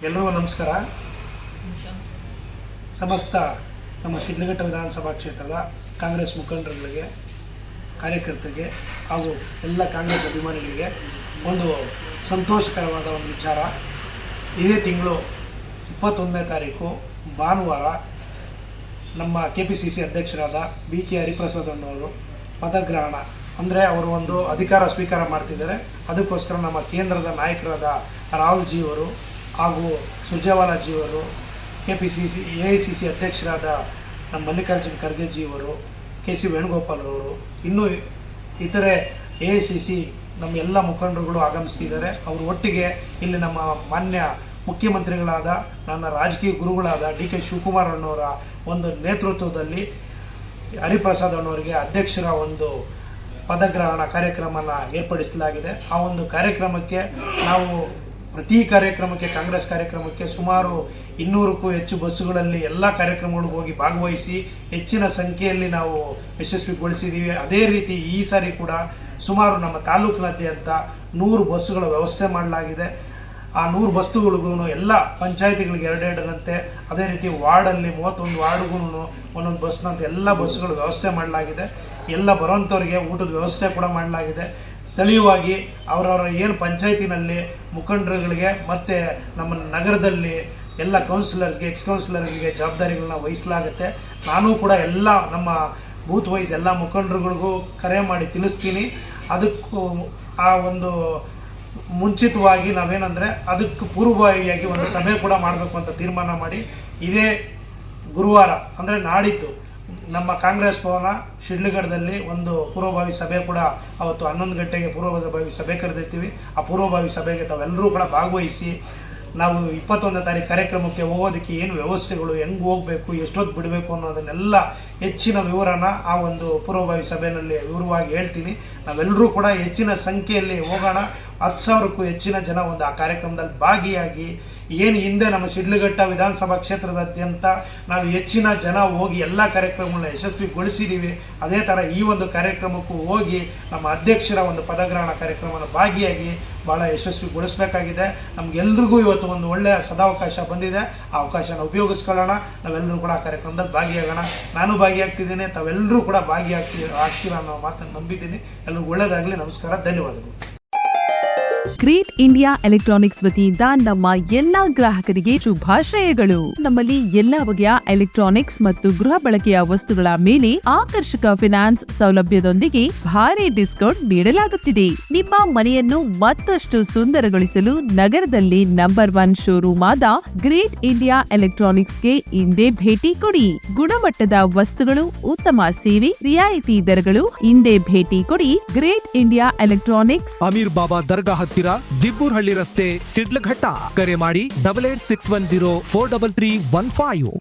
ಎಲ್ಲರಿಗೂ ನಮಸ್ಕಾರ. ಸಮಸ್ತ ನಮ್ಮ ಶಿಡ್ಲಘಟ್ಟ ವಿಧಾನಸಭಾ ಕ್ಷೇತ್ರದ ಕಾಂಗ್ರೆಸ್ ಮುಖಂಡರುಗಳಿಗೆ, ಕಾರ್ಯಕರ್ತರಿಗೆ ಹಾಗೂ ಎಲ್ಲ ಕಾಂಗ್ರೆಸ್ ಅಭಿಮಾನಿಗಳಿಗೆ ಒಂದು ಸಂತೋಷಕರವಾದ ಒಂದು ವಿಚಾರ. ಇದೇ ತಿಂಗಳು 21ನೇ ತಾರೀಕು ಭಾನುವಾರ ನಮ್ಮ KPCC ಅಧ್ಯಕ್ಷರಾದ BK ಹರಿಪ್ರಸಾದ್ ಅಣ್ಣವರು ಪದಗ್ರಹಣ ಅಂದರೆ ಅವರು ಒಂದು ಅಧಿಕಾರ ಸ್ವೀಕಾರ ಮಾಡ್ತಿದ್ದಾರೆ. ಅದಕ್ಕೋಸ್ಕರ ನಮ್ಮ ಕೇಂದ್ರದ ನಾಯಕರಾದ ರಾಹುಲ್ ಜಿ ಅವರು ಹಾಗೂ ಸುರ್ಜೇವಾಲಾ ಜಿ ಅವರು, KPCC AICC ಅಧ್ಯಕ್ಷರಾದ ನಮ್ಮ ಮಲ್ಲಿಕಾರ್ಜುನ್ ಖರ್ಗೆ ಜಿ ಅವರು, KC ವೇಣುಗೋಪಾಲ್ ಅವರು, ಇನ್ನೂ ಇತರೆ AICC ನಮ್ಮ ಎಲ್ಲ ಮುಖಂಡರುಗಳು ಆಗಮಿಸ್ತಿದ್ದಾರೆ. ಅವರು ಒಟ್ಟಿಗೆ ಇಲ್ಲಿ ನಮ್ಮ ಮಾನ್ಯ ಮುಖ್ಯಮಂತ್ರಿಗಳಾದ ನನ್ನ ರಾಜಕೀಯ ಗುರುಗಳಾದ DK ಶಿವಕುಮಾರ್ ಅಣ್ಣವರ ಒಂದು ನೇತೃತ್ವದಲ್ಲಿ ಹರಿಪ್ರಸಾದ್ ಅಣ್ಣವರಿಗೆ ಅಧ್ಯಕ್ಷರ ಒಂದು ಪದಗ್ರಹಣ ಕಾರ್ಯಕ್ರಮನ ಏರ್ಪಡಿಸಲಾಗಿದೆ. ಆ ಒಂದು ಕಾರ್ಯಕ್ರಮಕ್ಕೆ ನಾವು ಪ್ರತಿ ಕಾರ್ಯಕ್ರಮಕ್ಕೆ, ಕಾಂಗ್ರೆಸ್ ಕಾರ್ಯಕ್ರಮಕ್ಕೆ ಸುಮಾರು 200ಕ್ಕೂ ಹೆಚ್ಚು ಬಸ್ಸುಗಳಲ್ಲಿ ಎಲ್ಲ ಕಾರ್ಯಕ್ರಮಗಳಿಗೂ ಹೋಗಿ ಭಾಗವಹಿಸಿ ಹೆಚ್ಚಿನ ಸಂಖ್ಯೆಯಲ್ಲಿ ನಾವು ಯಶಸ್ವಿಗೊಳಿಸಿದ್ದೀವಿ. ಅದೇ ರೀತಿ ಈ ಸಾರಿ ಕೂಡ ಸುಮಾರು ನಮ್ಮ ತಾಲೂಕಿನಾದ್ಯಂತ 100 ಬಸ್ಸುಗಳ ವ್ಯವಸ್ಥೆ ಮಾಡಲಾಗಿದೆ. ಆ 100 ಬಸ್ಸುಗಳಿಗೂ ಎಲ್ಲ ಪಂಚಾಯತಿಗಳಿಗೆ 2-2ರಂತೆ, ಅದೇ ರೀತಿ ವಾರ್ಡಲ್ಲಿ 31 ವಾರ್ಡ್ಗೂ ಒಂದೊಂದು ಬಸ್ನಂತ ಎಲ್ಲ ಬಸ್ಸುಗಳ ವ್ಯವಸ್ಥೆ ಮಾಡಲಾಗಿದೆ. ಎಲ್ಲ ಬರೋಂಥವ್ರಿಗೆ ಊಟದ ವ್ಯವಸ್ಥೆ ಕೂಡ ಮಾಡಲಾಗಿದೆ. ಸ್ಥಳೀಯವಾಗಿ ಅವರವರ ಏನು ಪಂಚಾಯತಿನಲ್ಲಿ ಮುಖಂಡರುಗಳಿಗೆ ಮತ್ತು ನಮ್ಮ ನಗರದಲ್ಲಿ ಎಲ್ಲ ಕೌನ್ಸಿಲರ್ಸ್ಗೆ, ಎಕ್ಸ್ ಕೌನ್ಸಿಲರ್ಗಳಿಗೆ ಜವಾಬ್ದಾರಿಗಳನ್ನ ವಹಿಸಲಾಗುತ್ತೆ. ನಾನು ಕೂಡ ಎಲ್ಲ ನಮ್ಮ ಬೂತ್ ವೈಸ್ ಎಲ್ಲ ಮುಖಂಡರುಗಳಿಗೂ ಕರೆ ಮಾಡಿ ತಿಳಿಸ್ತೀನಿ. ಅದಕ್ಕೂ ಆ ಒಂದು ಮುಂಚಿತವಾಗಿ ನಾವೇನಂದರೆ ಅದಕ್ಕೆ ಪೂರ್ವಭಾವಿಯಾಗಿ ಒಂದು ಸಭೆ ಕೂಡ ಮಾಡಬೇಕು ಅಂತ ತೀರ್ಮಾನ ಮಾಡಿ ಇದೇ ಗುರುವಾರ ಅಂದರೆ ನಾಡಿದ್ದು ನಮ್ಮ ಕಾಂಗ್ರೆಸ್ ಭವನ ಶಿಡ್ಲಘಟ್ಟದಲ್ಲಿ ಒಂದು ಪೂರ್ವಭಾವಿ ಸಭೆ ಕೂಡ ಅವತ್ತು 11 ಗಂಟೆಗೆ ಪೂರ್ವಭಾವಿ ಸಭೆ ಕರೆದಿರ್ತೀವಿ. ಆ ಪೂರ್ವಭಾವಿ ಸಭೆಗೆ ತಾವೆಲ್ಲರೂ ಕೂಡ ಭಾಗವಹಿಸಿ ನಾವು 21ನೇ ತಾರೀಕು ಕಾರ್ಯಕ್ರಮಕ್ಕೆ ಹೋಗೋದಕ್ಕೆ ಏನು ವ್ಯವಸ್ಥೆಗಳು, ಹೆಂಗೆ ಹೋಗಬೇಕು, ಎಷ್ಟೊತ್ತು ಬಿಡಬೇಕು ಅನ್ನೋದನ್ನೆಲ್ಲ ಹೆಚ್ಚಿನ ವಿವರನ ಆ ಒಂದು ಪೂರ್ವಭಾವಿ ಸಭೆಯಲ್ಲಿ ವಿವರವಾಗಿ ಹೇಳ್ತೀನಿ. ನಾವೆಲ್ಲರೂ ಕೂಡ ಹೆಚ್ಚಿನ ಸಂಖ್ಯೆಯಲ್ಲಿ ಹೋಗೋಣ. 10,000ಕ್ಕೂ ಹೆಚ್ಚಿನ ಜನ ಒಂದು ಆ ಕಾರ್ಯಕ್ರಮದಲ್ಲಿ ಭಾಗಿಯಾಗಿ ಏನು ಹಿಂದೆ ನಮ್ಮ ಶಿಡ್ಲಘಟ್ಟ ವಿಧಾನಸಭಾ ಕ್ಷೇತ್ರದಾದ್ಯಂತ ನಾವು ಹೆಚ್ಚಿನ ಜನ ಹೋಗಿ ಎಲ್ಲ ಕಾರ್ಯಕ್ರಮಗಳನ್ನ ಯಶಸ್ವಿಗೊಳಿಸಿದ್ದೀವಿ. ಅದೇ ಥರ ಈ ಒಂದು ಕಾರ್ಯಕ್ರಮಕ್ಕೂ ಹೋಗಿ ನಮ್ಮ ಅಧ್ಯಕ್ಷರ ಒಂದು ಪದಗ್ರಹಣ ಕಾರ್ಯಕ್ರಮನ ಭಾಗಿಯಾಗಿ ಭಾಳ ಯಶಸ್ವಿಗೊಳಿಸಬೇಕಾಗಿದೆ. ನಮಗೆಲ್ರಿಗೂ ಇವತ್ತು ಒಂದು ಒಳ್ಳೆಯ ಸದಾವಕಾಶ ಬಂದಿದೆ. ಆ ಅವಕಾಶನ ಉಪಯೋಗಿಸ್ಕೊಳ್ಳೋಣ. ನಾವೆಲ್ಲರೂ ಕೂಡ ಆ ಕಾರ್ಯಕ್ರಮದಲ್ಲಿ ಭಾಗಿಯಾಗೋಣ. ನಾನು ಭಾಗಿಯಾಗ್ತಿದ್ದೀನಿ, ತಾವೆಲ್ಲರೂ ಕೂಡ ಆಗ್ತೀರಾ ಅನ್ನೋ ಮಾತನ್ನು ನಂಬಿದ್ದೀನಿ. ಎಲ್ಲರಿಗೂ ಒಳ್ಳೆಯದಾಗಲಿ. ನಮಸ್ಕಾರ, ಧನ್ಯವಾದಗಳು. ಗ್ರೇಟ್ ಇಂಡಿಯಾ ಎಲೆಕ್ಟ್ರಾನಿಕ್ಸ್ ವತಿಯಿಂದ ನಮ್ಮ ಎಲ್ಲಾ ಗ್ರಾಹಕರಿಗೆ ಶುಭಾಶಯಗಳು. ನಮ್ಮಲ್ಲಿ ಎಲ್ಲಾ ಬಗೆಯ ಎಲೆಕ್ಟ್ರಾನಿಕ್ಸ್ ಮತ್ತು ಗೃಹ ಬಳಕೆಯ ವಸ್ತುಗಳ ಮೇಲೆ ಆಕರ್ಷಕ ಫಿನಾನ್ಸ್ ಸೌಲಭ್ಯದೊಂದಿಗೆ ಭಾರಿ ಡಿಸ್ಕೌಂಟ್ ನೀಡಲಾಗುತ್ತಿದೆ. ನಿಮ್ಮ ಮನೆಯನ್ನು ಮತ್ತಷ್ಟು ಸುಂದರಗೊಳಿಸಲು ನಗರದಲ್ಲಿ ನಂಬರ್ 1 ಶೋರೂಮ್ ಆದ ಗ್ರೇಟ್ ಇಂಡಿಯಾ ಎಲೆಕ್ಟ್ರಾನಿಕ್ಸ್ಗೆ ಇಂದೇ ಭೇಟಿ ಕೊಡಿ. ಗುಣಮಟ್ಟದ ವಸ್ತುಗಳು, ಉತ್ತಮ ಸೇವೆ, ರಿಯಾಯಿತಿ ದರಗಳು. ಇಂದೇ ಭೇಟಿ ಕೊಡಿ. ಗ್ರೇಟ್ ಇಂಡಿಯಾ ಎಲೆಕ್ಟ್ರಾನಿಕ್ಸ್, ಅಮೀರ್ ಬಾಬಾ ದರ್ಗಾ ಹತ್ತಿರ, ದಿಬ್ಬೂರ್ಹಳ್ಳಿ ರಸ್ತೆ, ಶಿಡ್ಲಘಟ್ಟ. ಕರೆ ಮಾಡಿ 8861043315.